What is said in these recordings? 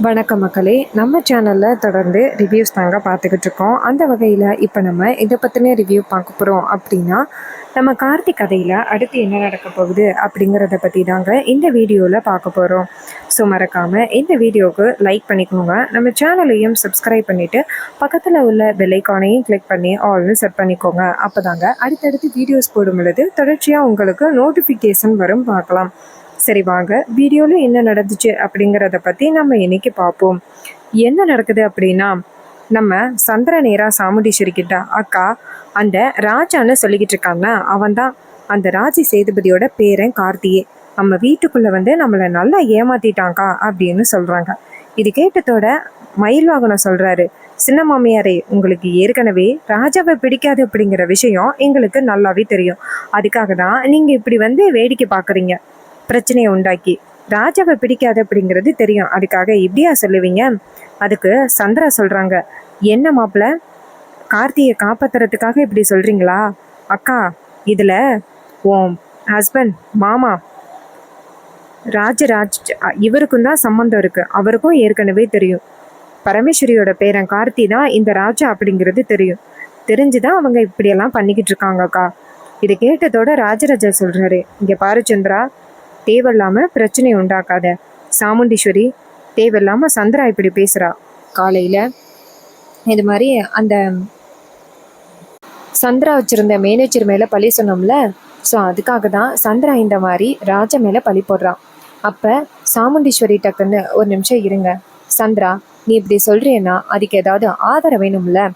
வணக்கம் மக்களே, நம்ம சேனலில் தொடர்ந்து ரிவ்யூஸ் தாங்க பார்த்துக்கிட்டு இருக்கோம். அந்த வகையில் இப்போ நம்ம இதை பற்றின ரிவ்யூ பார்க்க போகிறோம். அப்படின்னா நம்ம கார்த்திக் கதையில் அடுத்து என்ன நடக்க போகுது அப்படிங்கிறத பற்றி தாங்க இந்த வீடியோவில் பார்க்க போகிறோம். ஸோ மறக்காமல் இந்த வீடியோவுக்கு லைக் பண்ணிக்கோங்க. நம்ம சேனலையும் சப்ஸ்கிரைப் பண்ணிவிட்டு பக்கத்தில் உள்ள பெல் ஐகானையும் கிளிக் பண்ணி ஆல்னு செட் பண்ணிக்கோங்க. அப்போ தாங்க அடுத்தடுத்து வீடியோஸ் போடும் பொழுது தொடர்ச்சியாக உங்களுக்கு நோட்டிஃபிகேஷன் வரும். பார்க்கலாம். சரி வாங்க, வீடியோவில் என்ன நடந்துச்சு அப்படிங்கிறத பற்றி நம்ம இன்னைக்கு பார்ப்போம். என்ன நடக்குது அப்படின்னா, நம்ம சந்திர நேரா சாமுண்டீஸ்வரி கிட்ட, அக்கா அந்த ராஜான்னு சொல்லிக்கிட்டு இருக்காங்க, அவன் தான் அந்த ராஜி சேதுபதியோட பேரன் கார்த்தியே. நம்ம வீட்டுக்குள்ளே வந்து நம்மளை நல்லா ஏமாத்திட்டாங்கா அப்படின்னு சொல்கிறாங்க. இது கேட்டதோட மயில் வாகனம் சொல்கிறாரு, சின்ன மாமியாரே, உங்களுக்கு ஏற்கனவே ராஜாவை பிடிக்காது அப்படிங்கிற விஷயம் எங்களுக்கு நல்லாவே தெரியும். அதுக்காக தான் நீங்கள் இப்படி வந்து வேடிக்கை பார்க்குறீங்க. பிரச்சனையை உண்டாக்கி ராஜாவை பிடிக்காது அப்படிங்கிறது தெரியும், அதுக்காக இப்படியா சொல்லுவீங்க? அதுக்கு சந்திரா சொல்கிறாங்க, என்ன மாப்பிள்ள, கார்த்தியை காப்பாற்றுறதுக்காக இப்படி சொல்கிறீங்களா? அக்கா, இதில் ஓம் ஹஸ்பண்ட் மாமா ராஜராஜ் இவருக்கும் தான் சம்மந்தம் இருக்குது. அவருக்கும் ஏற்கனவே தெரியும் பரமேஸ்வரியோட பேரன் கார்த்தி தான் இந்த ராஜா அப்படிங்கிறது தெரியும். தெரிஞ்சுதான் அவங்க இப்படியெல்லாம் பண்ணிக்கிட்டு இருக்காங்கக்கா. இதை கேட்டதோட ராஜராஜா சொல்கிறாரு, இங்கே பாரு சந்திரா, தேவையில்லாமல் பிரச்சனை உண்டாக்காத. சாமுண்டீஸ்வரி, தேவையில்லாமல் சந்திரா இப்படி பேசுகிறா. காலையில் இது மாதிரி அந்த சந்திரா வச்சுருந்த மேனேஜர் மேலே பழி சொன்னோம்ல, ஸோ அதுக்காக தான் சந்திரா இந்த மாதிரி ராஜா மேலே பழி போடுறான். அப்போ சாமுண்டீஸ்வரி டக்குன்னு, ஒரு நிமிஷம் இருங்க சந்திரா, நீ இப்படி சொல்கிறேன்னா அதுக்கு ஏதாவது ஆதாரம் வேணும்ல,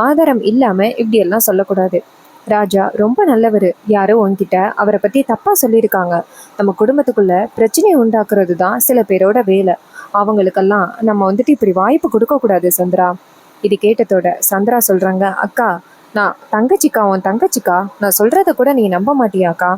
ஆதாரம் இல்லாமல் இப்படியெல்லாம் சொல்லக்கூடாது. ராஜா ரொம்ப நல்லவர், யாரோ உன்கிட்ட அவரை பற்றி தப்பாக சொல்லியிருக்காங்க. நம்ம குடும்பத்துக்குள்ள பிரச்சனையை உண்டாக்குறது தான் சில பேரோட வேலை. அவங்களுக்கெல்லாம் நம்ம வந்துட்டு இப்படி வாய்ப்பு கொடுக்கக்கூடாது சந்திரா. இது கேட்டதோட சந்திரா சொல்கிறாங்க, அக்கா நான் தங்கச்சிக்கா, உன் தங்கச்சிக்கா, நான் சொல்கிறத கூட நீ நம்ப மாட்டியாக்கா?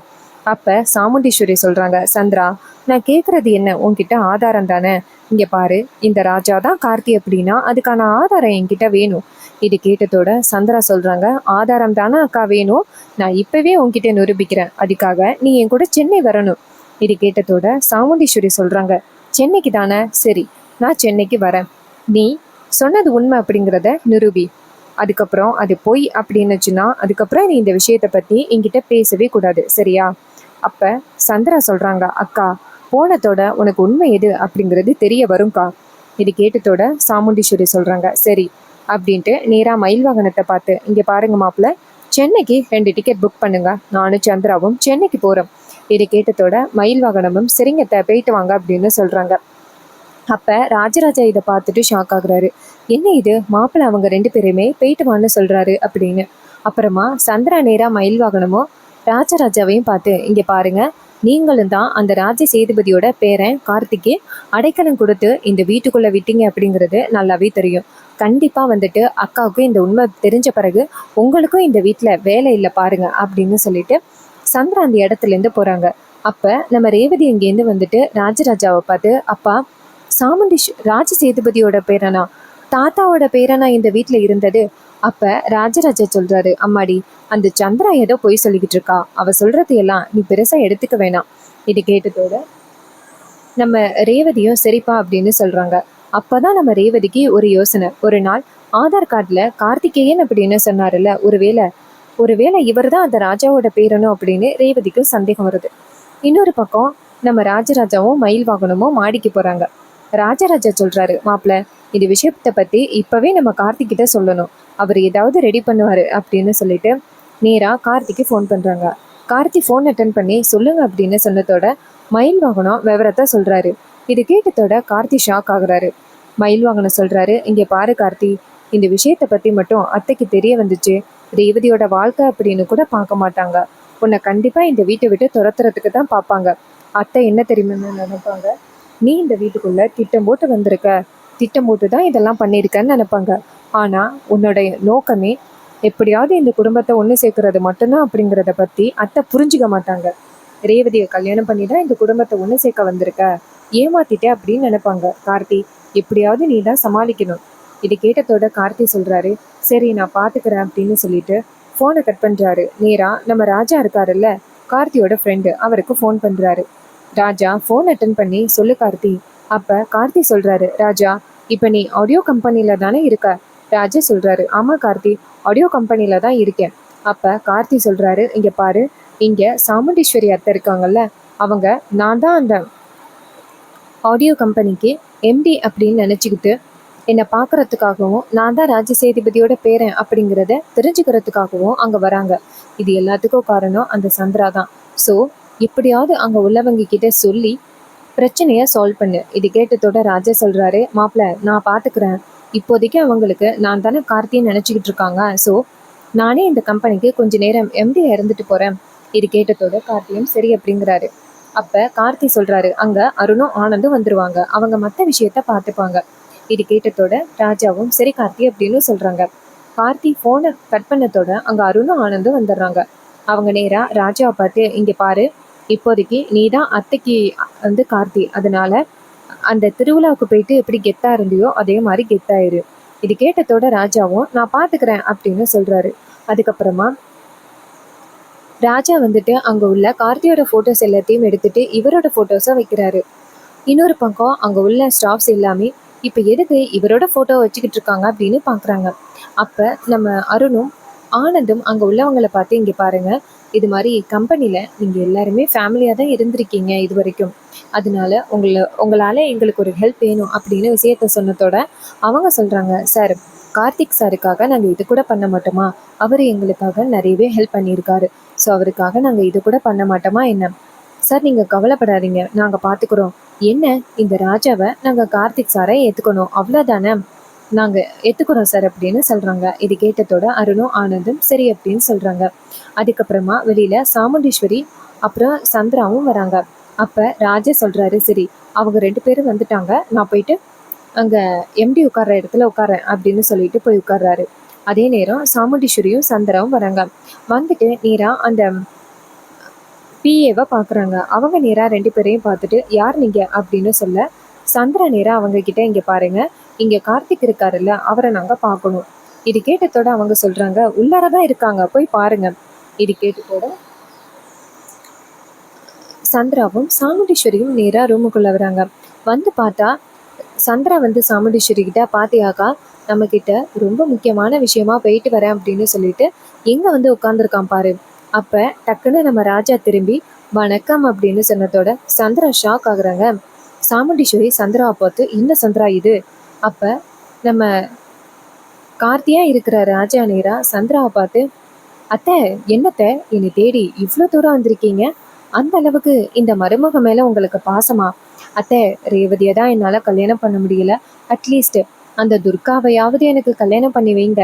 அப்போ சாமுண்டீஸ்வரி சொல்கிறாங்க, சந்திரா, நான் கேட்குறது என்ன, உன்கிட்ட ஆதாரம் தானே? இங்கே பாரு, இந்த ராஜா தான் கார்த்தி அப்படின்னா அதுக்கான ஆதாரம் என்கிட்ட வேணும். இது கேட்டதோட சந்திரா சொல்கிறாங்க, ஆதாரம் தானே அக்கா வேணும், நான் இப்போவே உன்கிட்ட நிரூபிக்கிறேன். அதுக்காக நீ என் கூட சென்னை வரணும். இது கேட்டதோட சாமுண்டீஸ்வரி சொல்கிறாங்க, சென்னைக்கு தானே? சரி, நான் சென்னைக்கு வரேன். நீ சொன்னது உண்மை அப்படிங்கிறத நிரூபி. அதுக்கப்புறம் அது பொய் அப்படின்னுச்சுன்னா அதுக்கப்புறம் நீ இந்த விஷயத்தை பற்றி என்கிட்ட பேசவே கூடாது, சரியா? அப்போ சந்திரா சொல்கிறாங்க, அக்கா போனதோட உனக்கு உண்மை எது அப்படிங்கிறது தெரிய வரும்க்கா. இது கேட்டதோட சாமுண்டீஸ்வரி சொல்கிறாங்க, சரி அப்படின்ட்டு நேராக மயில் வாகனத்தை பார்த்து, இங்கே பாருங்க மாப்பிள்ள, சென்னைக்கு 2 டிக்கெட் புக் பண்ணுங்க, நானும் சந்திராவும் சென்னைக்கு போகிறோம். இது கேட்டதோட மயில் வாகனமும் சரிங்கத்தை போயிட்டு வாங்க அப்படின்னு சொல்கிறாங்க. அப்போ ராஜராஜா இதை பார்த்துட்டு ஷாக் ஆகுறாரு, என்ன இது மாப்பிள்ளை அவங்க 2 பேருமே போயிட்டு வான்னு சொல்கிறாரு அப்படின்னு. அப்புறமா சந்திரா நேராக மயில் வாகனமும் ராஜராஜாவையும் பார்த்து, இங்கே பாருங்க, நீங்களும் தான் அந்த ராஜ சேதுபதியோட பேரன் கார்த்திக்கு அடைக்கலம் கொடுத்து இந்த வீட்டுக்குள்ளே விட்டீங்க அப்படிங்கிறது நல்லாவே தெரியும். கண்டிப்பாக வந்துட்டு அக்காவுக்கு இந்த உண்மை தெரிஞ்ச பிறகு உங்களுக்கும் இந்த வீட்டில் வேலை இல்லை பாருங்க அப்படின்னு சொல்லிட்டு சந்திரா அந்த இடத்துலேருந்து போகிறாங்க. அப்போ நம்ம ரேவதி இங்கேருந்து வந்துட்டு ராஜராஜாவை பார்த்து, அப்பா ராஜ சேதுபதியோட பேரனா, தாத்தாவோட பேரனா இந்த வீட்டில் இருந்தது? அப்போ ராஜராஜா சொல்கிறாரு, அம்மாடி, அந்த சந்திரா ஏதோ பொய் சொல்லிக்கிட்டு இருக்கா, அவள் சொல்கிறது எல்லாம் நீ பெருசாக எடுத்துக்க வேணாம். இது கேட்டதோட நம்ம ரேவதியும் சரிப்பா அப்படின்னு சொல்கிறாங்க. அப்போ தான் நம்ம ரேவதிக்கு ஒரு யோசனை. ஒரு நாள் ஆதார் கார்டில் கார்த்திகேயன் அப்படின்னு சொன்னார்ல, ஒருவேளை இவர் தான் அந்த ராஜாவோட பேரனும் அப்படின்னு ரேவதிக்கு சந்தேகம் வருது. இன்னொரு பக்கம் நம்ம ராஜராஜாவும் மயில் வாகனமும் மாடிக்கு போகிறாங்க. ராஜராஜா சொல்கிறாரு, மாப்பிள்ள, இந்த விஷயத்தை பற்றி இப்போவே நம்ம கார்த்திக்கிட்ட சொல்லணும், அவர் ஏதாவது ரெடி பண்ணுவார் அப்படின்னு சொல்லிட்டு நேராக கார்த்திக்கு ஃபோன் பண்ணுறாங்க. கார்த்தி ஃபோன் அட்டன் பண்ணி சொல்லுங்க அப்படின்னு சொன்னதோட மயில் வாகனம் விவரத்தை சொல்கிறாரு. இது கேட்டதோட கார்த்தி ஷாக் ஆகுறாரு. மயில் வாகனம் சொல்கிறாரு, இங்கே பாரு கார்த்தி, இந்த விஷயத்தை பற்றி மட்டும் அத்தைக்கு தெரிய வந்துச்சு, ரேவதியோட வாழ்க்கை அப்படின்னு கூட பார்க்க மாட்டாங்க, உன்னை கண்டிப்பாக இந்த வீட்டை விட்டு துரத்துறதுக்கு தான் பார்ப்பாங்க. அத்தை என்ன தெரியுமா நினைப்பாங்க, நீ இந்த வீட்டுக்குள்ளே திட்டம் போட்டு வந்திருக்க, திட்டம் போட்டு தான் இதெல்லாம் பண்ணியிருக்கன்னு நினைப்பாங்க. ஆனால் உன்னுடைய நோக்கமே எப்படியாவது இந்த குடும்பத்தை ஒன்று சேர்க்கறது மட்டும்தான் அப்படிங்கிறத பற்றி அத்தை புரிஞ்சிக்க மாட்டாங்க. ரேவதியை கல்யாணம் பண்ணி தான் இந்த குடும்பத்தை ஒன்று சேர்க்க வந்திருக்க, ஏமாத்திட்டே அப்படின்னு நினைப்பாங்க. கார்த்தி, எப்படியாவது நீ தான் சமாளிக்கணும். இது கேட்டதோட கார்த்தி சொல்கிறாரு, சரி நான் பார்த்துக்கிறேன் அப்படின்னு சொல்லிட்டு ஃபோனை கட் பண்ணுறாரு. நேராக நம்ம ராஜா இருக்காருல்ல, கார்த்தியோட ஃப்ரெண்டு, அவருக்கு ஃபோன் பண்ணுறாரு. ராஜா ஃபோன் அட்டன் பண்ணி, சொல்லு கார்த்தி, அப்ப கார்த்தி சொல்றாரு, ராஜா இப்ப நீ ஆடியோ கம்பெனில தானே இருக்க? ராஜா சொல்றாரு, ஆமா கார்த்தி, ஆடியோ கம்பெனில தான் இருக்கேன். அப்ப கார்த்தி சொல்றாரு, இங்க பாரு, இங்க சாமுண்டீஸ்வரி அத்தை இருக்காங்கல்ல, அவங்க நான் தான் அந்த ஆடியோ கம்பெனிக்கு எம்டி அப்படின்னு நினச்சிக்கிட்டு என்னை பார்க்கறதுக்காகவும் நான் தான் ராஜசேதுபதியோட பேரன் அப்படிங்கிறத தெரிஞ்சுக்கிறதுக்காகவும் அங்கே வராங்க. இது எல்லாத்துக்கும் காரணம் அந்த சந்திரா தான். ஸோ எப்படியாவது அங்கே உள்ளவங்க கிட்ட சொல்லி பிரச்சனையை சால்வ் பண்ணு. இது கேட்டதோட ராஜா சொல்கிறாரு, மாப்பிள்ள நான் பார்த்துக்கிறேன், இப்போதைக்கு அவங்களுக்கு நான் தானே கார்த்தின்னு நினச்சிக்கிட்டு இருக்காங்க, ஸோ நானே இந்த கம்பெனிக்கு கொஞ்ச நேரம் எம்டி இருந்துட்டு போகிறேன். இது கேட்டதோட கார்த்தியும் சரி அப்படிங்கிறாரு. அப்போ கார்த்தி சொல்கிறாரு, அங்கே அருணும் ஆனந்தும் வந்துடுவாங்க, அவங்க மற்ற விஷயத்த பார்த்துப்பாங்க. இது கேட்டதோட ராஜாவும் சரி கார்த்தி அப்படின்னு சொல்கிறாங்க. கார்த்தி ஃபோனை கட் பண்ணதோட அங்கே அருணும் ஆனந்தும் வந்துடுறாங்க. அவங்க நேராக ராஜாவை பார்த்து, இங்கே பாரு, இப்போதைக்கு நீ தான் அத்தைக்கு வந்து கார்த்தி, அதனால அந்த திருவிழாவுக்கு போயிட்டு எப்படி கெத்தா இருந்தியோ அதே மாதிரி கெத்தாயிரு. இது கேட்டதோட ராஜாவும் நான் பார்த்துக்கிறேன் அப்படின்னு சொல்கிறாரு. அதுக்கப்புறமா ராஜா வந்துட்டு அங்கே உள்ள கார்த்தியோட ஃபோட்டோஸ் எல்லாத்தையும் எடுத்துட்டு இவரோட ஃபோட்டோஸை வைக்கிறாரு. இன்னொரு பக்கம் அங்கே உள்ள ஸ்டாஃப்ஸ் எல்லாமே இப்போ எதுக்கு இவரோட ஃபோட்டோ வச்சுக்கிட்டு இருக்காங்க அப்படின்னு பார்க்குறாங்க. அப்போ நம்ம அருணும் ஆனந்தும் அங்கே உள்ளவங்களை பார்த்து, இங்கே பாருங்கள், இது மாதிரி கம்பெனியில் நீங்கள் எல்லாருமே ஃபேமிலியாக தான் இருந்திருக்கீங்க இது வரைக்கும், அதனால உங்களால் எங்களுக்கு ஒரு ஹெல்ப் வேணும் அப்படின்னு விஷயத்த சொன்னதோட அவங்க சொல்கிறாங்க, சார் கார்த்திக் சாருக்காக நாங்கள் இது கூட பண்ண மாட்டோமா? அவர் எங்களுக்காக நிறையவே ஹெல்ப் பண்ணியிருக்காரு, ஸோ அவருக்காக நாங்கள் இது கூட பண்ண மாட்டோமா என்ன? சார் நீங்கள் கவலைப்படாதீங்க, நாங்கள் பார்த்துக்குறோம். என்ன, இந்த ராஜாவை நாங்கள் கார்த்திக் சாரை ஏற்றுக்கணும், அவ்வளோதானே? நாங்கள் ஏற்றுக்குறோம் சார் அப்படின்னு சொல்கிறாங்க. இது கேட்டதோட அருணும் ஆனந்தும் சரி அப்படின்னு சொல்கிறாங்க. அதுக்கப்புறமா வெளியில் சாமுண்டீஸ்வரி அப்புறம் சந்திராவும் வராங்க. அப்போ ராஜா சொல்கிறாரு, சரி அவங்க 2 பேரும் வந்துட்டாங்க, நான் போயிட்டு அங்கே எம்டி உட்கார்ற இடத்துல உட்காரேன் அப்படின்னு சொல்லிட்டு போய் உட்கார்றாரு. அதே நேரம் சாமுண்டீஸ்வரியும் சந்திராவும் வராங்க. வந்துட்டு நேராக அந்த பிஏவை பார்க்குறாங்க. அவங்க நேராக 2 பேரையும் பார்த்துட்டு, யார் நீங்கள் அப்படின்னு சொல்ல, சந்திரா நேராக அவங்க கிட்ட, இங்கே பாருங்க, இங்கே கார்த்திக் இருக்காருல்ல, அவரை நாங்கள் பார்க்கணும். இது கேட்டதோட அவங்க சொல்கிறாங்க, உள்ளார தான் இருக்காங்க, போய் பாருங்க. இது கேட்டதோட சந்திராவும் சாமுண்டீஸ்வரியும் நேராக ரூமுக்குள்ளே வராங்க. வந்து பார்த்தா சந்திரா வந்து சாமுண்டீஸ்வரி கிட்ட, பாத்தியாக்கா, நம்மக்கிட்ட ரொம்ப முக்கியமான விஷயமா போயிட்டு வரேன் அப்படின்னு சொல்லிட்டு எங்கே வந்து உட்காந்துருக்கான் பாரு. அப்போ டக்குன்னு நம்ம ராஜா திரும்பி வணக்கம் அப்படின்னு சொன்னதோட சந்திரா ஷாக் ஆகுறாங்க. சாமுண்டீஸ்வரி சந்திராவை பார்த்து, என்ன சந்திரா இது? அப்போ நம்ம கார்த்தியாக இருக்கிற ராஜா நேரா சந்திராவை பார்த்து, அத்தை என்னத்தை என்னை தேடி இவ்வளோ தூரம் வந்திருக்கீங்க? அந்த அளவுக்கு இந்த மருமக மேலே உங்களுக்கு பாசமா? அத்தை, ரேவதியை தான் என்னால் கல்யாணம் பண்ண முடியல, அட்லீஸ்ட் அந்த துர்காவையாவது எனக்கு கல்யாணம் பண்ணி வைங்க.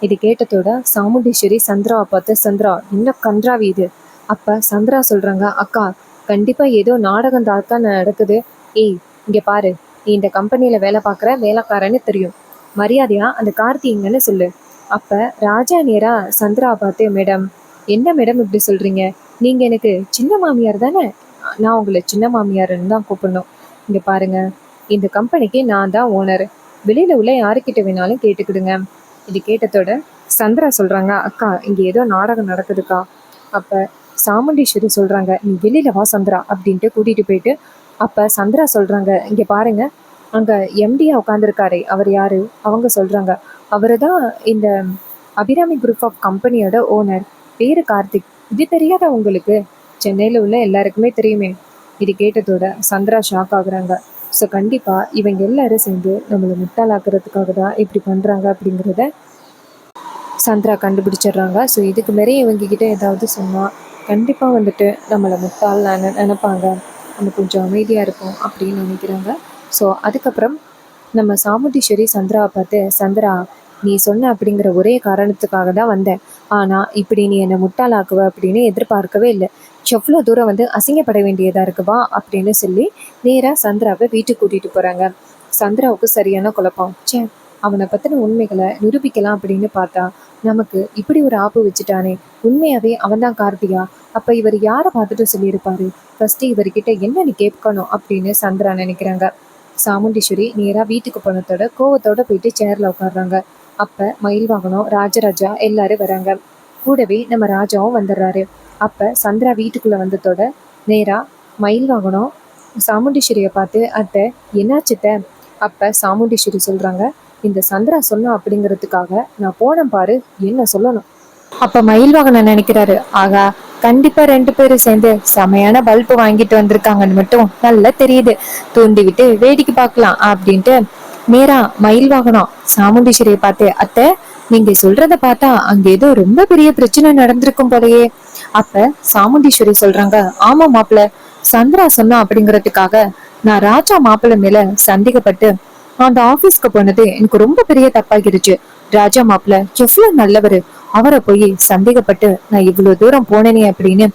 இது கேட்டதோட சாமுண்டீஸ்வரி சந்திராவை பார்த்து, சந்திரா என்ன கன்றாவி இது? அப்போ சந்திரா சொல்கிறாங்க, அக்கா கண்டிப்பாக ஏதோ நாடகம் தாக்கா நடக்குது. ஏய் இங்கே பாரு, நீ இந்த கம்பெனியில் வேலை பார்க்குற வேலைக்காரன்னு தெரியும், மரியாதையாக அந்த கார்த்தி எங்கன்னு சொல்லு. அப்போ ராஜா நேராக சந்திராவை பார்த்து, மேடம் என்ன மேடம் இப்படி சொல்கிறீங்க? நீங்கள் எனக்கு சின்ன மாமியார் தானே, நான் உங்களை சின்ன மாமியாருன்னு தான் கூப்பிடணும். இங்கே பாருங்கள், இந்த கம்பெனிக்கு நான் தான் ஓனர், வெளியில் உள்ள யாருக்கிட்ட வேணாலும் கேட்டுக்கிடுங்க. இது கேட்டதோட சந்திரா சொல்கிறாங்க, அக்கா இங்கே ஏதோ நாடகம் நடக்குதுக்கா. அப்போ சாமுண்டீஸ்வரி சொல்கிறாங்க, நீ வெளியில் வா சந்திரா அப்படின்ட்டு கூட்டிகிட்டு போயிட்டு, அப்போ சந்திரா சொல்கிறாங்க, இங்கே பாருங்கள், அங்கே எம்டியாக உட்காந்துருக்காரே அவர் யார்? அவங்க சொல்கிறாங்க, அவர் தான் இந்த அபிராமி குரூப் ஆஃப் கம்பெனியோட ஓனர், பேர் கார்த்திக். இது தெரியாத உங்களுக்கு? சென்னையில் உள்ள எல்லாருக்குமே தெரியுமே. இது கேட்டதோட சந்திரா ஷாக் ஆகுறாங்க. ஸோ கண்டிப்பாக இவங்க எல்லாரும் சேர்ந்து நம்மளை முட்டாளாக்குறதுக்காக தான் இப்படி பண்ணுறாங்க அப்படிங்கிறத சந்திரா கண்டுபிடிச்சிடுறாங்க. ஸோ இதுக்கு மேலே இவங்ககிட்ட ஏதாவது சொன்னால் கண்டிப்பாக வந்துட்டு நம்மளை முட்டாள் நினைப்பாங்க, நம்ம கொஞ்சம் அமைதியாக இருப்போம் அப்படின்னு நினைக்கிறாங்க. ஸோ அதுக்கப்புறம் நம்ம சாமுண்டீஸ்வரி சந்திராவை பார்த்து, சந்திரா நீ சொன்ன அப்படிங்கிற ஒரே காரணத்துக்காக தான் வந்தேன், ஆனால் இப்படி நீ என்னை முட்டாளாக்குவ அப்படின்னு எதிர்பார்க்கவே இல்லை, எவ்வளோ தூரம் வந்து அசிங்கப்பட வேண்டியதாக இருக்குவா அப்படின்னு சொல்லி நேராக சந்திராவை வீட்டுக்கு கூட்டிகிட்டு போகிறாங்க. சந்திராவுக்கு சரியான குழப்பம். அவனை பற்றின உண்மைகளை நிரூபிக்கலாம் அப்படின்னு பார்த்தா நமக்கு இப்படி ஒரு ஆப்பு வச்சுட்டானே, உண்மையாகவே அவன் தான் கார்த்தியா? அப்போ இவர் யாரை பார்த்துட்டு சொல்லியிருப்பாரு? ஃபஸ்ட்டு இவர்கிட்ட என்ன நீ கேட்கணும் அப்படின்னு சந்திரா நினைக்கிறாங்க. சாமுண்டீஸ்வரி நேராக வீட்டுக்கு போனதோட கோவத்தோட போயிட்டு சேரில் உட்காடுறாங்க. அப்போ மயில் வாகனம் ராஜராஜா எல்லாரும் வராங்க. கூடவே நம்ம ராஜாவும் வந்துடுறாரு. அப்போ சந்திரா வீட்டுக்குள்ளே வந்ததோட நேராக மயில் வாகனம் சாமுண்டீஸ்வரிய பார்த்து அத்தை என்னாச்சுத்த? அப்ப சாமுண்டீஸ்வரி சொல்றாங்க, இந்த சந்திரா சொன்னா அப்படிங்கிறதுக்காக நான் போனேன் பாரு, என்ன சொல்லணும். அப்ப மயில்வாகனன் நினைக்கிறாரு, ஆகா கண்டிப்பா ரெண்டு பேரும் சேர்ந்து செமையான பல்பு வாங்கிட்டு வந்திருக்காங்கன்னு மட்டும் நல்லா தெரியுது, தூண்டி விட்டு வேடிக்கை பார்க்கலாம் அப்படின்ட்டு நேரா மயில்வாகனம் சாமுண்டீஸ்வரியை பார்த்து, அத்தை நீங்க சொல்றத பார்த்தா அங்க ஏதோ ரொம்ப பெரிய பிரச்சனை நடந்திருக்கும் போலயே. அப்ப சாமுண்டீஸ்வரி சொல்றாங்க, ஆமா மாப்பிள்ள, சந்திரா சொன்னா அப்படிங்கறதுக்காக நான் ராஜா மாப்பிள்ள மேல சந்தேகப்பட்டு அந்த ஆபீஸ்க்கு போனது எனக்கு ரொம்ப பெரிய தப்பாகிருச்சு. ராஜா மாப்பிள்ள எவ்வளவு நல்லவரு, அவரை போய் சந்தேகப்பட்டு நான் இவ்வளவு தூரம் போனேனே அப்படின்னு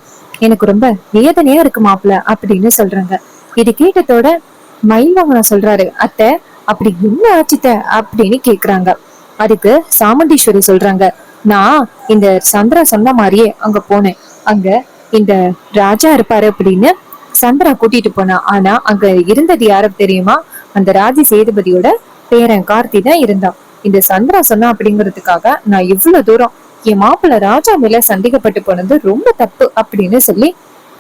எனக்கு ரொம்ப வேதனையா இருக்கு மாப்பிள்ள அப்படின்னு சொல்றாங்க. இது கேட்டதோட மயில்வாகனம் சொல்றாரு, அத்தை அப்படி என்ன ஆச்சுத்த அப்படின்னு கேக்குறாங்க. அதுக்கு சாமுண்டீஸ்வரி சொல்றாங்க, நான் இந்த சந்திரா சொன்ன மாதிரியே அங்க போனேன். அங்க இந்த ராஜா இருப்பாரு அப்படின்னு சந்திரா கூட்டிட்டு போனா. ஆனா அங்க இருந்தது யாரு தெரியுமா? அந்த ராஜ சேதுபதியோட பேரன் கார்த்தி தான் இருந்தான். இந்த சந்திரா சொன்னா அப்படிங்கிறதுக்காக நான் இவ்வளவு தூரம் என் மாப்பிள்ள ராஜா மேல சந்தேகப்பட்டு போனது ரொம்ப தப்பு அப்படின்னு சொல்லி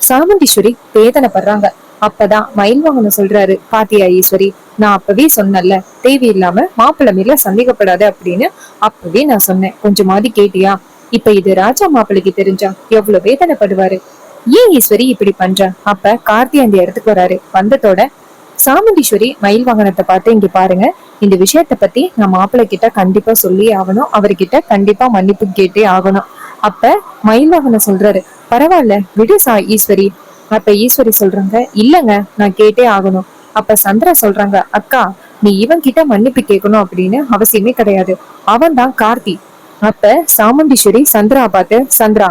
சாமுண்டீஸ்வரி வேதனைப்படுறாங்க. அப்பதான் மயில்வாகனம் சொல்றாரு, பாத்தியா ஈஸ்வரி, நான் அப்பவே சொன்னல தேவையில்லாம மாப்பிள்ள மேல சந்தேகப்படாத அப்படின்னு. அப்பவே நான் சொன்னேன், கொஞ்சமாவது கேட்டியா? இப்ப இது ராஜா மாப்பிள்ளைக்கு தெரிஞ்சா எவ்வளவு வேதனைப்படுவாரு. ஏன் ஈஸ்வரி இப்படி பண்ற? அப்ப கார்த்தி அந்த இடத்துக்கு வராரு. வந்ததோட சாமுண்டீஸ்வரி மயில் வாகனத்தை பார்த்து, இங்க பாருங்க, இந்த விஷயத்த பத்தி நான் மாப்பிள்ளை கிட்ட கண்டிப்பா சொல்லி ஆகணும், அவர்கிட்ட கண்டிப்பா மன்னிப்பு கேட்டே ஆகணும். அப்ப மயில் வாகனம் சொல்றாரு, பரவாயில்ல விடு ஈஸ்வரி. அப்ப ஈஸ்வரி சொல்றாங்க, இல்லங்க நான் கேட்டே ஆகணும். அப்ப சந்திரா சொல்றாங்க, அக்கா நீ இவன் கிட்ட மன்னிப்பு கேட்கணும் அப்படின்னு அவசியமே கிடையாது, அவன் தான் கார்த்தி. அப்ப சாமுண்டீஸ்வரி சந்திரா பார்த்து, சந்திரா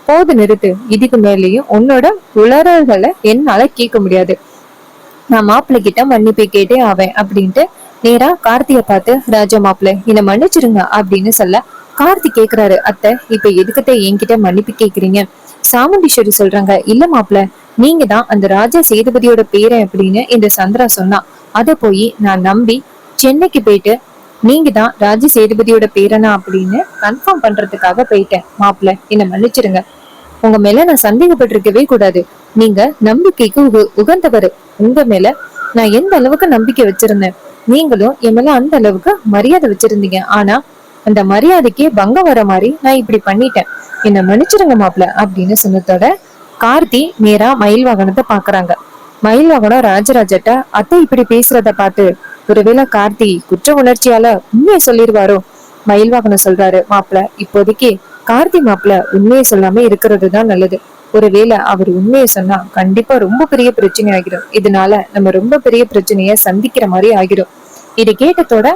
போது நிறுத்து, இதுக்கு மேலேயும் உன்னோட உளறல்களை என்னால கேட்க முடியாது, நான் மாப்பிள்ளை கிட்ட மன்னிப்பு கேட்டே ஆவேன் அப்படின்ட்டு நேரா கார்த்திய பார்த்து, ராஜா மாப்பிள்ளை என்ன மன்னிச்சிருங்க அப்படின்னு சொல்ல கார்த்தி கேக்குறாரு, அத்தை இப்ப எதுக்கத்தை என்கிட்ட மன்னிப்பு கேக்குறீங்க? சாமுண்டீஸ்வரி சொல்றாங்க, இல்ல மாப்பிள்ள, நீங்க தான் அந்த ராஜா சேதுபதியோட பேரை அப்படின்னு இந்த சந்திரா சொன்னா, அத போய் நான் நம்பி சென்னைக்கு போயிட்டு நீங்க தான் ராஜ சேதுபதியோட பேரனா அப்படின்னு கன்ஃபார்ம் பண்றதுக்காக போயிட்டேன். மாப்பிள்ள என்ன மன்னிச்சிருங்க, உங்க மேல நான் சந்தேகப்பட்டிருக்கவே கூடாது, நீங்க நம்பிக்கைக்கு உகந்தவர், உங்க மேல நான் எந்த அளவுக்கு நம்பிக்கை வச்சிருந்தேன், நீங்களும் என் மேல அந்த அளவுக்கு மரியாதை வச்சிருந்தீங்க. ஆனா அந்த மரியாதைக்கே பங்கம் வர மாதிரி நான் இப்படி பண்ணிட்டேன், என்ன மன்னிச்சிருங்க மாப்பிள்ள அப்படின்னு சொன்னதோட கார்த்தி நேரா மயில் வாகனத்தை பாக்குறாங்க. மயில் வாகனம் ராஜராஜட்ட அத்தை இப்படி பேசுறத பார்த்து ஒருவேளை கார்த்தி குற்ற உணர்ச்சியால உண்மையை சொல்லிடுவாரோ. மயில் வாகனம் சொல்றாரு, மாப்பிள்ள இப்போதைக்கு கார்த்தி மாப்பிள்ள உண்மையை சொல்லாம இருக்கிறது தான் நல்லது, ஒருவேளை அவர் உண்மையை சொன்னா கண்டிப்பா ரொம்ப பெரிய பிரச்சனை ஆகிடும், இதனால நம்ம ரொம்ப பெரிய பிரச்சனைய சந்திக்கிற மாதிரி ஆகிடும். இது கேட்டதோட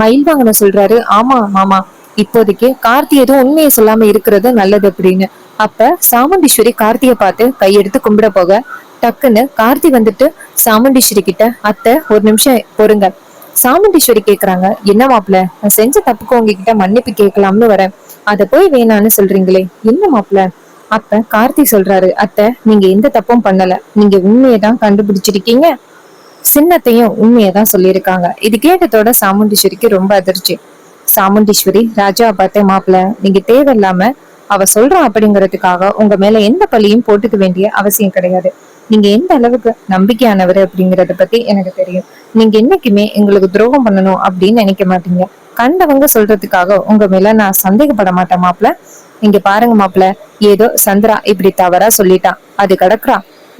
மயில்வாங்கன சொல்றாரு, ஆமா மாமா, இப்போதைக்கு கார்த்தி எதுவும் உண்மையை சொல்லாம இருக்கிறது நல்லது அப்படின்னு. அப்ப சாமுண்டீஸ்வரி கார்த்திய பார்த்து கையெடுத்து கும்பிட போக டக்குன்னு கார்த்தி வந்துட்டு சாமுண்டீஸ்வரி கிட்ட, அத்தை ஒரு நிமிஷம் பொறுங்க. சாமுண்டீஸ்வரி கேக்குறாங்க, என்ன மாப்பிள்ள, நான் செஞ்ச தப்புக்கு உங்ககிட்ட மன்னிப்பு கேட்கலாம்னு வரேன், அத போய் வேணான்னு சொல்றீங்களே, என்ன மாப்பிள்ள? அப்ப கார்த்தி சொல்றாரு, அத்தை நீங்க எந்த தப்பும் பண்ணல, நீங்க உண்மையதான் கண்டுபிடிச்சிருக்கீங்க, சின்னத்தையும் உண்மையதான் சொல்லியிருக்காங்க. இது கேட்டதோட சாமுண்டீஸ்வரிக்கு ரொம்ப அதிர்ச்சி. சாமுண்டீஸ்வரி ராஜாவை பார்த்த, மாப்பிள்ள நீங்க தேவையில்லாம அவ சொல்றான் அப்படிங்கறதுக்காக உங்க மேல எந்த பழியும் போட்டுக்க வேண்டிய அவசியம் கிடையாது, நீங்க எந்த அளவுக்கு நம்பிக்கையானவர் அப்படிங்கறத பத்தி எனக்கு தெரியும், நீங்க என்னைக்குமே எங்களுக்கு துரோகம் பண்ணணும் அப்படின்னு நினைக்க மாட்டீங்க, கண்டவங்க சொல்றதுக்காக உங்க மேல நான் சந்தேகப்பட மாட்டேன் மாப்பிள்ள. இங்க பாருங்க மாப்பிள்ள, ஏதோ சந்திரா இப்படி தவறா சொல்லிட்டான், அது கிடக்குறா,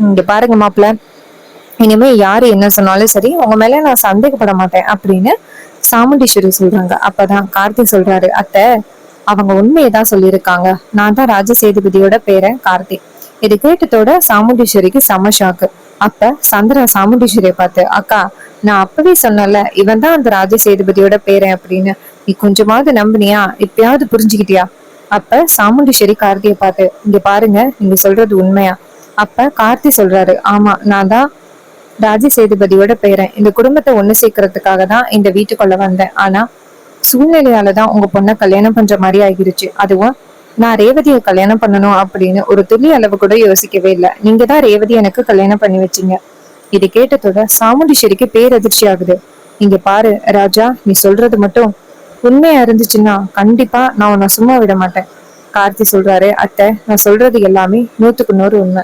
இங்க பாருங்க மாப்பிள்ள, இனிமே யாரு என்ன சொன்னாலும் சரி உங்க மேல நான் சந்தேகப்பட மாட்டேன் அப்படின்னு சாமுண்டீஸ்வரி சொல்றாங்க. அப்பதான் கார்த்தி சொல்றாரு, அத்தை அவங்க உண்மையதான் சொல்லியிருக்காங்க, நான் தான் ராஜ சேதுபதியோட பேரன் கார்த்தி. இது கேட்டதோட சாமுண்டீஸ்வரிக்கு செம ஷாக்கு. அப்ப சந்திரா சாமுண்டீஸ்வரியை பார்த்து, அக்கா நான் அப்பவே சொன்னல இவன் தான் அந்த ராஜ சேதுபதியோட பேரன் அப்படின்னு, நீ கொஞ்சமாவது நம்பினியா, இப்பயாவது புரிஞ்சுக்கிட்டியா? அப்ப சாமுண்டீஸ்வரி கார்த்தியை பார்த்து, இங்க பாருங்க நீங்க சொல்றது உண்மையா? அப்ப கார்த்தி சொல்றாரு, ஆமா நான் தான் ராஜ சேதுபதியோட பேரன், இந்த குடும்பத்தை ஒண்ணு சேர்க்கறதுக்காக தான் இந்த வீட்டுக்குள்ள வந்தேன், ஆனா சூழ்நிலையாலதான் உங்க பொண்ணை கல்யாணம் பண்ற மாதிரி ஆகிருச்சு, அதுவும் நான் ரேவதியை கல்யாணம் பண்ணணும் அப்படின்னு ஒரு துளி அளவு கூட யோசிக்கவே இல்லை, நீங்க தான் ரேவதி எனக்கு கல்யாணம் பண்ணி வச்சீங்க. இது கேட்டதோட சாமுண்டீஸ்வரிக்கு பேரதிர்ச்சி ஆகுது. இங்க பாரு ராஜா, நீ சொல்றது மட்டும் உண்மையா இருந்துச்சுன்னா கண்டிப்பா நான் உன்னை சும்மா விட மாட்டேன். கார்த்தி சொல்றாரு, அத்தை நான் சொல்றது எல்லாமே 100க்கு 100 உண்மை,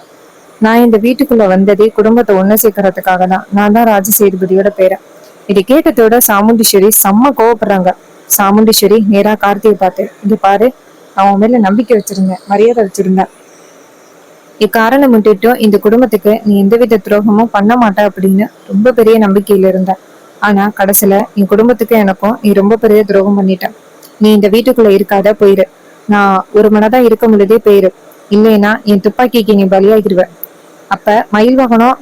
நான் இந்த வீட்டுக்குள்ள வந்ததே குடும்பத்தை ஒண்ணு சேர்க்கறதுக்காக தான். நான் தான் ராஜசேதுபதியோட பேரன். இதை கேட்டதோட சாமுண்டீஸ்வரி செம்ம கோவப்படுறாங்க. சாமுண்டீஸ்வரி நேரா கார்த்தியை பார்த்து, இங்க பாரு, அவன் மேல நம்பிக்கை வச்சிருங்க, மரியாதை வச்சிருங்க. இக்காரணம் முன்னிட்டும் இந்த குடும்பத்துக்கு நீ எந்தவித துரோகமும் பண்ண மாட்ட அப்படின்னு ரொம்ப பெரிய நம்பிக்கையில இருந்த. ஆனா கடைசியில என் குடும்பத்துக்கு எனக்கும் நீ ரொம்ப பெரிய துரோகம் பண்ணிட்ட. நீ இந்த வீட்டுக்குள்ள இருக்காத, போயிரு. நான் ஒரு மனதா இருக்க முடியதே, போயிரு. இல்லைன்னா என் துப்பாக்கிக்கு நீ பலியாகிடுவ. அப்ப மயில் வாகனம்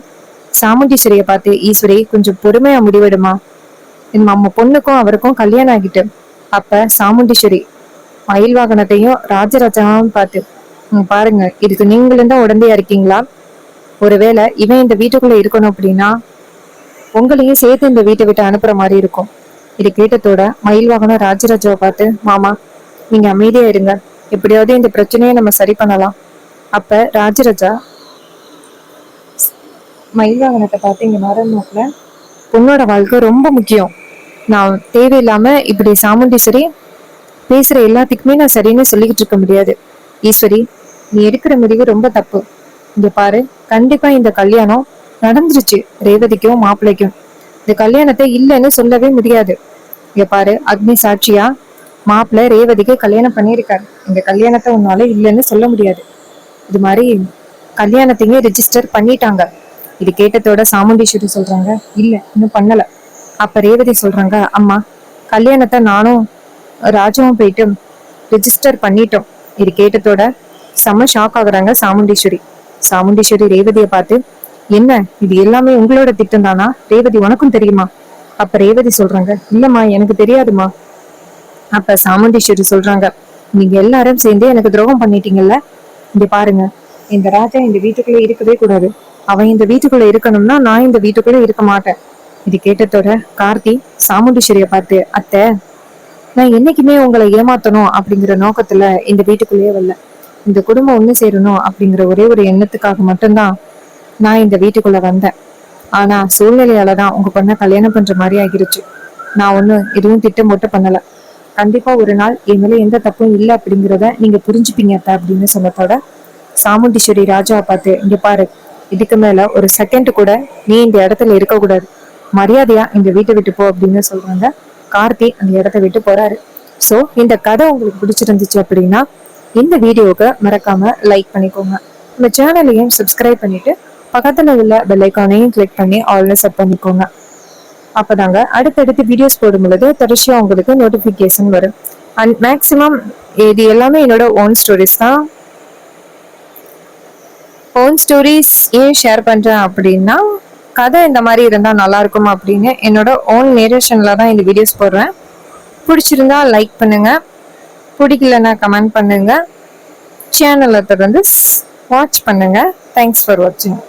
சாமுண்டீஸ்வரிய பார்த்து, ஈஸ்வரி கொஞ்சம் பொறுமையா முடிவெடுமா, நம்ம பொண்ணுக்கும் அவருக்கும் கல்யாணம் ஆகிட்டு. அப்ப சாமுண்டீஸ்வரி மயில் வாகனத்தையும் ராஜராஜாவும் பார்த்து, பாருங்க, இதுக்கு நீங்களும் தான் உடந்தையா இருக்கீங்களா? ஒருவேளை இவன் இந்த வீட்டுக்குள்ள இருக்கணும் அப்படின்னா உங்களையும் சேர்த்து இந்த வீட்டை விட்டு அனுப்புற மாதிரி இருக்கும். இது கேட்டதோட மயில் வாகனம் ராஜராஜாவை பார்த்து, மாமா நீங்க அமைதியா இருங்க, எப்படியாவது இந்த பிரச்சனையை நம்ம சரி பண்ணலாம். அப்ப ராஜராஜா மயில் வாகனத்தை பார்த்து, இங்க மரம்ல பொண்ணோட வாழ்க்கை ரொம்ப முக்கியம். நான் தேவையில்லாம இப்படி சாமுண்டீஸ்வரி பேசுற எல்லாத்துக்குமே நான் சரின்னு சொல்லிக்கிட்டு இருக்க முடியாது. ஈஸ்வரி, நீ எடுக்கிற முடிவு ரொம்ப தப்பு. இங்க பாரு, கண்டிப்பா இந்த கல்யாணம் நடந்துருச்சு. ரேவதிக்கும் மாப்பிள்ளைக்கும் இந்த கல்யாணத்தை இல்லைன்னு சொல்லவே முடியாது. இங்க பாரு, அக்னி சாட்சியா மாப்பிள்ளை ரேவதிக்கு கல்யாணம் பண்ணியிருக்காரு. இந்த கல்யாணத்தை உன்னால இல்லைன்னு சொல்ல முடியாது. இது மாதிரி கல்யாணத்தையும் ரெஜிஸ்டர் பண்ணிட்டாங்க. இது கேட்டதோட சாமுண்டீஸ்வரி சொல்றாங்க, இல்ல இன்னும் பண்ணல. அப்ப ரேவதி சொல்றாங்க, அம்மா கல்யாணத்தை நானும் ராஜாவும் போயிட்டு ரெஜிஸ்டர் பண்ணிட்டோம். இது கேட்டதோட செம்ம ஷாக் ஆகுறாங்க சாமுண்டீஸ்வரி. சாமுண்டீஸ்வரி ரேவதியை பார்த்து, என்ன இது எல்லாமே உங்களோட திட்டம் தானா? ரேவதி உனக்கும் தெரியுமா? அப்ப ரேவதி சொல்றாங்க, இல்லம்மா எனக்கு தெரியாதுமா. அப்ப சாமுண்டீஸ்வரி சொல்றாங்க, நீங்க எல்லாரும் சேர்ந்து எனக்கு துரோகம் பண்ணிட்டீங்கல்ல. இங்க பாருங்க, இந்த ராஜா இந்த வீட்டுக்குள்ள இருக்கவே கூடாது. அவன் இந்த வீட்டுக்குள்ள இருக்கணும்னா நான் இந்த வீட்டுக்குள்ள இருக்க மாட்டேன். இது கேட்டதோட கார்த்தி சாமுண்டீஸ்வரிய பார்த்து, அத்தை நான் என்னைக்குமே உங்களை ஏமாத்தணும் அப்படிங்கிற நோக்கத்துல இந்த வீட்டுக்குள்ளேயே வரல. இந்த குடும்பம் ஒண்ணு சேரணும் அப்படிங்கிற ஒரே ஒரு எண்ணத்துக்காக மட்டும்தான் நான் இந்த வீட்டுக்குள்ள வந்தேன். ஆனா சூழ்நிலையாலதான் உங்க பொண்ணை கல்யாணம் பண்ற மாதிரி ஆகிருச்சு. நான் எதுவும் திட்டம் போட்டு பண்ணல. கண்டிப்பா ஒரு நாள் என் மேல எந்த தப்பும் இல்லை அப்படிங்கிறத நீங்க புரிஞ்சுப்பீங்க அத்தை அப்படின்னு சொன்னதோட சாமுண்டீஸ்வரி ராஜாவை பார்த்து, இங்க பாரு, இதுக்கு மேல ஒரு செகண்ட் கூட நீ இந்த இடத்துல இருக்கக்கூடாது. மரியாதையா இந்த வீட்டை விட்டு போ அப்படின்னு சொல்றாங்க. கார்த்தி அந்த இடத்த விட்டு போறாரு. சோ இந்த கதை உங்களுக்கு பிடிச்சிருந்துச்சு அப்படின்னா இந்த வீடியோவுக்கு மறக்காம லைக் பண்ணிக்கோங்க. நம்ம சேனலையும் சப்ஸ்கிரைப் பண்ணிட்டு பக்கத்துல உள்ள பெல் ஐக்கானையும் கிளிக் பண்ணி ஆல்ல செட் பண்ணிக்கோங்க. அப்பதாங்க அடுத்தடுத்து வீடியோஸ் போடும் பொழுது தொடர்ச்சியா உங்களுக்கு நோட்டிபிகேஷன் வரும். அண்ட் மேக்சிமம் இது எல்லாமே என்னோட ஓன் ஸ்டோரிஸ் தான். ஓன் ஸ்டோரிஸ் ஏன் ஷேர் பண்றேன் அப்படின்னா, கதை இந்த மாதிரி இருந்தா நல்லா இருக்கும் அப்படின்னு என்னோட ஓன் நேரேஷன்ல தான் இந்த வீடியோஸ் போடுறேன். பிடிச்சிருந்தா லைக் பண்ணுங்க, பிடிக்கலன்னா கமெண்ட் பண்ணுங்க, சேனலை தொடர்ந்து வாட்ச் பண்ணுங்க. தேங்க்ஸ் ஃபார் வாட்சிங்.